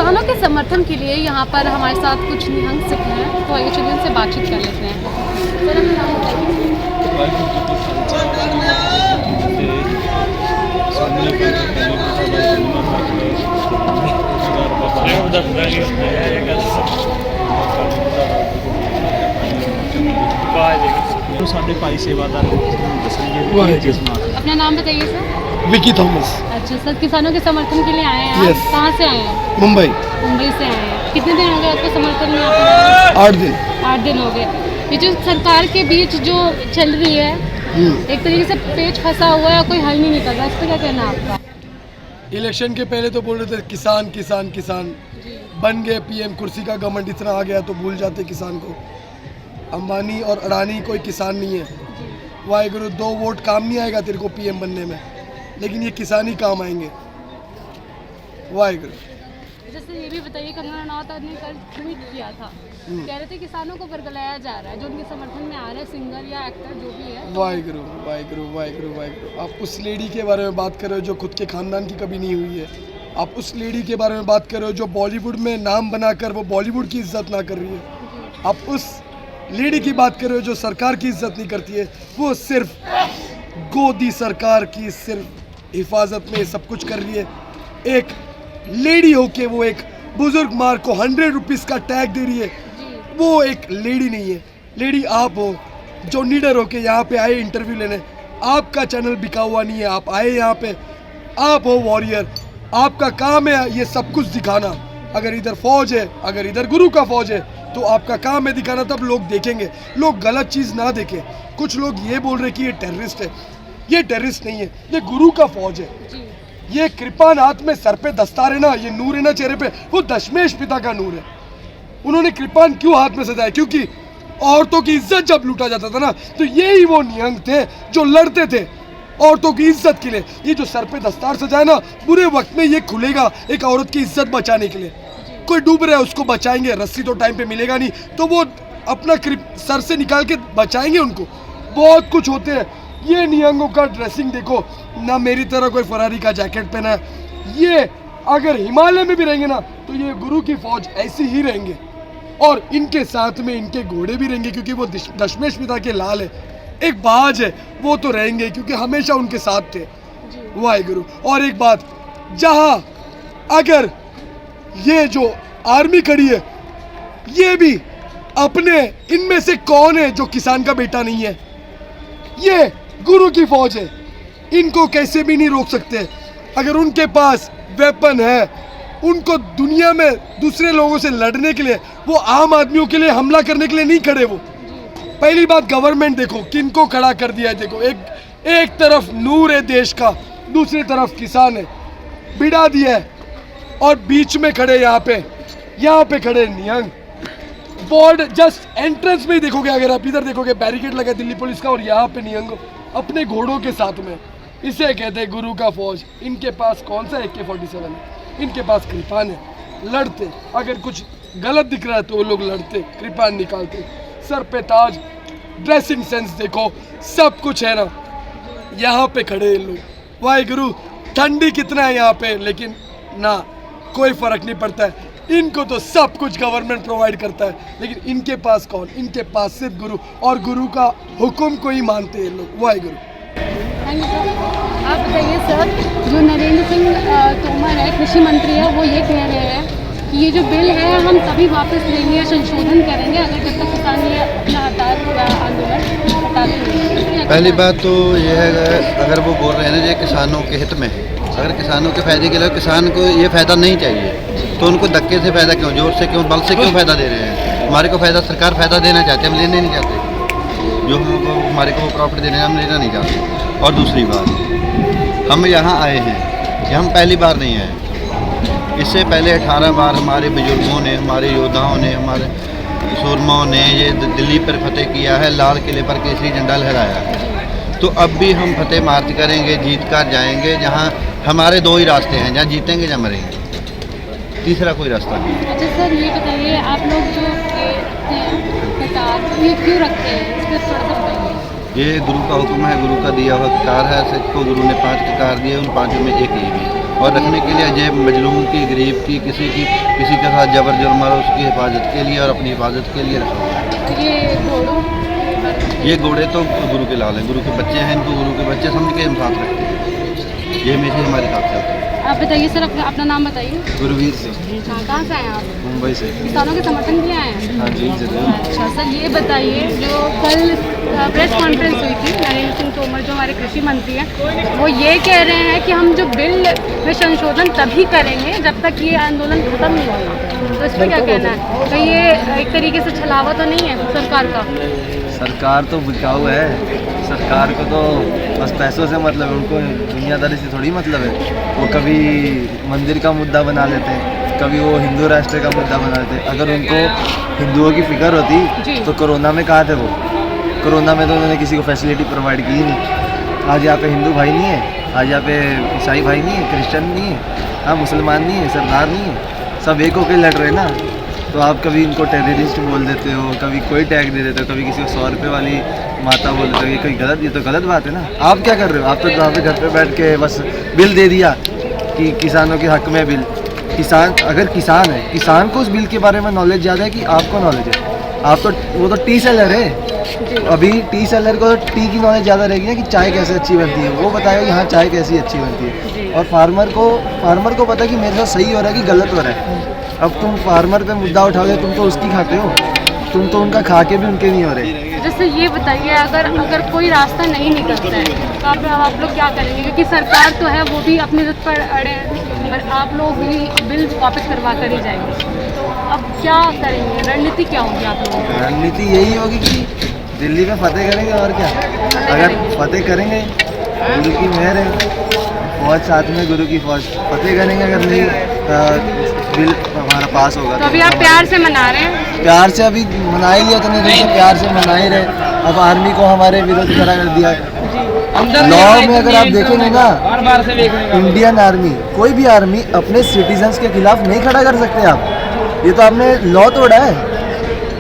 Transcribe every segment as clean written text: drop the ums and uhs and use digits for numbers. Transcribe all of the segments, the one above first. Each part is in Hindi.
किसानों के समर्थन के लिए यहाँ पर हमारे साथ कुछ निहंग सिख हैं, तो आइए चलिए उनसे बातचीत कर लेते हैं। सर अपना नाम साढ़े भाई सेवादार अपना नाम बताइए सर। विकी थॉमस। अच्छा सर, किसानों के समर्थन के लिए आए हैं आप? Yes. कहाँ से आए हैं? मुंबई। मुंबई से आए हैं। कितने दिन हो गए आपको समर्थन में? 8 दिन। 8 दिन हो गए। ये जो सरकार के बीच जो चल रही है, एक तरीके से पेच फंसा हुआ है, कोई हल नहीं निकल रहा, इस पर क्या कहना है आपका? इलेक्शन के पहले तो बोल रहे थे किसान किसान किसान, बन गए पीएम, कुर्सी का घमंड इतना आ गया तो भूल जाते किसान को। अंबानी और अडानी कोई किसान नहीं है। वाहेगुरु, 2 वोट काम नहीं आएगा तेरे को पीएम बनने में, लेकिन ये किसान ही काम आएंगे। वाहेगुरु। जैसे ये भी बताइए, कंगना रनौत ने कल ट्वीट किया था, कह रहे थे किसानों को बरगलाया जा रहा है, जो उनके समर्थन में आ रहे हैं, सिंगर या एक्टर जो भी है। वाहेगुरु वाहेगुरु वाहेगुरु वाहेगुरु। आप उस लेडी के बारे में बात कर रहे हो जो खुद के खानदान की कभी नहीं हुई है। आप उस लेडी के बारे में बात कर रहे हो जो बॉलीवुड में नाम बनाकर वो बॉलीवुड की इज्जत ना कर रही है। आप उस लेडी की बात कर रहे हो जो सरकार की इज्जत नहीं करती है। वो सिर्फ गोदी सरकार की सिर्फ हिफाजत में सब कुछ कर रही है। एक लेडी होके वो एक बुजुर्ग मार को 100 रुपीज़ का टैग दे रही है। वो एक लेडी नहीं है। लेडी आप हो जो नीडर होके यहाँ पे आए इंटरव्यू लेने। आपका चैनल बिका हुआ नहीं है, आप आए यहाँ पे, आप हो वॉरियर। आपका काम है ये सब कुछ दिखाना। अगर इधर फौज है, अगर इधर गुरु का फौज है, तो आपका काम है दिखाना, तब लोग देखेंगे। लोग गलत चीज़ ना देखें। कुछ लोग ये बोल रहे कि ये टेररिस्ट है, ये टेररिस्ट नहीं है, ये गुरु का फौज है। ये कृपान हाथ में सर पे दस्तार है ना, ये नूर है ना चेहरे पे, वो दशमेश पिता का नूर है। उन्होंने कृपान क्यों हाथ में सजाया? क्योंकि औरतों की इज्जत जब लूटा जाता था ना, तो यही वो निहंग थे जो लड़ते थे औरतों की इज्जत के लिए। ये जो सर पे दस्तार सजाए ना, बुरे वक्त में ये खुलेगा एक औरत की इज्जत बचाने के लिए। कोई डूब रहा है उसको बचाएंगे, रस्सी तो टाइम पे मिलेगा नहीं, तो वो अपना सर से निकाल के बचाएंगे उनको। बहुत कुछ होते हैं। ये निहंगों का ड्रेसिंग देखो ना, मेरी तरह कोई फरारी का जैकेट पहना है। ये अगर हिमालय में भी रहेंगे ना, तो ये गुरु की फौज ऐसी ही रहेंगे। और इनके साथ में इनके घोड़े भी रहेंगे, क्योंकि वो दशमेश पिता के लाल है। एक बाज है, वो तो रहेंगे क्योंकि हमेशा उनके साथ थे। वाहेगुरु। और एक बात, जहां अगर ये जो आर्मी खड़ी है, ये भी अपने इनमें से कौन है जो किसान का बेटा नहीं है? ये गुरु की फौज है, इनको कैसे भी नहीं रोक सकते। अगर उनके पास वेपन है, उनको दुनिया में दूसरे लोगों से लड़ने के लिए, वो आम आदमियों के लिए हमला करने के लिए नहीं खड़े। वो पहली बात, गवर्नमेंट देखो किनको खड़ा कर दिया है। देखो एक तरफ नूर है देश का, दूसरी तरफ किसान है, बिड़ा दिया है। और बीच में खड़े यहाँ पे खड़े निहंग। बॉर्ड जस्ट एंट्रेंस में ही देखोगे, अगर आप इधर देखोगे बैरिकेड लगा दिल्ली पुलिस का, और यहाँ पे निहंग अपने घोड़ों के साथ में। इसे कहते हैं गुरु का फौज। इनके पास कौन सा AK-47 है? इनके पास कृपान है। लड़ते, अगर कुछ गलत दिख रहा है तो वो लोग लड़ते, कृपान निकालते। सर पे ताज, ड्रेसिंग सेंस देखो, सब कुछ है ना। यहाँ पे खड़े हैं लोग। वाहेगुरु। ठंडी कितना है यहाँ पे, लेकिन ना कोई फर्क नहीं पड़ता है। इनको तो सब कुछ गवर्नमेंट प्रोवाइड करता है, लेकिन इनके पास कौन? इनके पास सिर्फ गुरु, और गुरु का हुक्म को ही मानते हैं लोग। वाहेगुरु। आप बताइए सर, जो नरेंद्र सिंह तोमर है, कृषि मंत्री है, वो ये कह रहे हैं कि ये जो बिल है हम तभी वापस लेंगे, संशोधन करेंगे अगर जब तक किसान ये अपना हड़ताल या आंदोलन हटा देंगे। पहली बात तो ये है, अगर वो बोल रहे हैं ना ये किसानों के हित में है, अगर किसानों के फायदे के लिए किसान को ये फ़ायदा नहीं चाहिए, तो उनको धक्के से फ़ायदा क्यों, जोर से क्यों, बल से क्यों फ़ायदा दे रहे हैं? हमारे को फ़ायदा, सरकार फ़ायदा देना चाहते हैं, हम लेने नहीं चाहते। जो हमको हमारे को प्रॉफिट देने हम लेना नहीं चाहते। और दूसरी बात, हम यहाँ आए हैं, ये हम पहली बार नहीं आए। इससे पहले 18 बार हमारे बुजुर्गों ने, हमारे योद्धाओं ने, हमारे सूरमाओं ने ये दिल्ली पर फतेह किया है, लाल किले पर केसरी झंडा लहराया है। तो अब भी हम फतेह मार्च करेंगे, जीत कर जाएंगे। जहाँ हमारे 2 ही रास्ते हैं, जहाँ जीतेंगे या मरेंगे, तीसरा कोई रास्ता नहीं। अच्छा सर, ये बताइए आप लोग जो ये क्यों रखते हैं, इस पर थोड़ा सा बताइए। ये गुरु का हुक्म है, गुरु का दिया हुआ कतार है। सिख को गुरु ने 5 कतार दिए, उन 5 में एक ये भी है। और रखने के लिए जेब मजलूम की, गरीब की, किसी के साथ जबर जुर्म हो उसकी हिफाजत के लिए और अपनी हिफाजत के लिए रखा हुआ है। ये घोड़ों ये घोड़े तो गुरु के लाल हैं, गुरु के बच्चे हैं, इनको गुरु के बच्चे समझ के हम साथ रखते हैं। ये हमेशा हमारे साथ चलते हैं। आप बताइए सर, अपना नाम बताइए। गुरवीर सिंह, हाँ, कहाँ से आए हैं आप? मुंबई से। किसानों के समर्थन के लिए आए हैं? हाँ जी जरूर। अच्छा सर, ये बताइए जो कल प्रेस कॉन्फ्रेंस हुई थी, नरेंद्र सिंह तोमर जो हमारे कृषि मंत्री हैं, वो ये कह रहे हैं कि हम जो बिल में संशोधन तभी करेंगे जब तक ये आंदोलन खत्म नहीं होगा। तो इस पर क्या कहना है? कहीं ये एक तरीके से छलावा तो नहीं है सरकार का? सरकार तो बिकाऊ है। सरकार को तो बस पैसों से मतलब है, उनको दुनियादारी से थोड़ी मतलब है। वो कभी मंदिर का मुद्दा बना लेते हैं, कभी वो हिंदू राष्ट्र का मुद्दा बना लेते हैं। अगर उनको हिंदुओं की फिक्र होती तो कोरोना में कहाँ थे वो? कोरोना में तो उन्होंने किसी को फैसिलिटी प्रोवाइड की ही नहीं। आज यहाँ पे हिंदू भाई नहीं है, आज यहाँ पे ईसाई भाई नहीं है, क्रिश्चियन नहीं है, हाँ मुसलमान नहीं है, सरदार नहीं है, सब एक होकर लड़ रहे ना। तो आप कभी इनको टेररिस्ट बोल देते हो, कभी कोई टैग दे देते हो, कभी किसी को 100 रुपये वाली माता बोल देते हो। ये कोई गलत, ये तो गलत बात है ना। आप क्या कर रहे हो? आप तो वहाँ पे घर पे बैठ के बस बिल दे दिया कि किसानों के हक में बिल। किसान अगर किसान है, किसान को उस बिल के बारे में नॉलेज ज़्यादा है कि आपको नॉलेज है? आप तो वो तो टी सेलर है। अभी टी सेलर को टी की नॉलेज ज़्यादा रहेगी ना कि चाय कैसे अच्छी बनती है। वो बताएगा कि हाँ चाय कैसी अच्छी बनती है। और फार्मर को पता है कि मेरे साथ सही हो रहा है कि गलत हो रहा है। अब तुम फार्मर पे मुद्दा उठाओगे, तुम तो उसकी खाते हो, तुम तो उनका खा के भी उनके नहीं हो रहे। जैसे ये बताइए, अगर कोई रास्ता नहीं निकलता है तो आप लोग क्या करेंगे? क्योंकि सरकार तो है वो भी अपनी जिद पर अड़े हैं, पर आप लोग भी बिल वापस करवा कर ही जाएंगे। तो अब क्या करेंगे? रणनीति क्या होगी आप लोगों की? रणनीति यही होगी कि दिल्ली में फतेह करेंगे और क्या। अगर फतेह करेंगे, गुरु की मेहर है, फौज साथ में, गुरु की फौज फतेह करेंगे। अगर नहीं बिल हमारा पास होगा तो अभी आप प्यार से मना रहे हैं? प्यार से अभी मना ही लिया, तो नहीं दिन से प्यार से मना ही रहे। अब आर्मी को हमारे विरोध खड़ा कर दिया। लॉ में अगर आप देखेंगे ना, इंडियन आर्मी, कोई भी आर्मी अपने सिटीजन्स के खिलाफ नहीं खड़ा कर सकते आप। ये तो आपने लॉ तोड़ा है,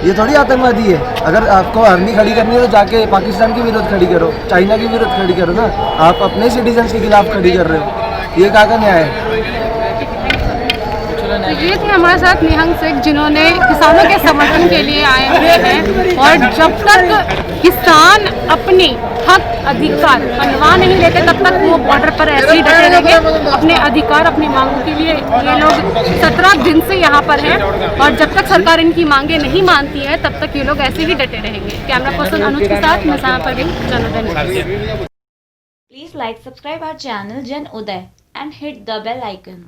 ये थोड़ी आतंकवादी है। अगर आपको आर्मी खड़ी करनी है तो जाके पाकिस्तान की विरोध खड़ी करो, चाइना की विरोध खड़ी करो ना। आप अपने सिटीजन्स के खिलाफ खड़ी कर रहे हो, ये कहाँ का न्याय है? तो ये थे हमारे साथ निहंग सिंह, जिन्होंने किसानों के समर्थन के लिए आए हुए हैं। और जब तक किसान अपने हक अधिकार मनवा नहीं लेते तब तक वो बॉर्डर पर ऐसे ही डटे रहेंगे। अपने अधिकार, अपनी मांगों के लिए ये लोग 17 दिन से यहाँ पर हैं। और जब तक सरकार इनकी मांगे नहीं मानती है तब तक ये लोग ऐसे ही डटे रहेंगे। कैमरा पर्सन अनुज के साथ मैं Saha Parveen, Janoday news. Please like, subscribe our channel Jan Uday and hit the bell icon.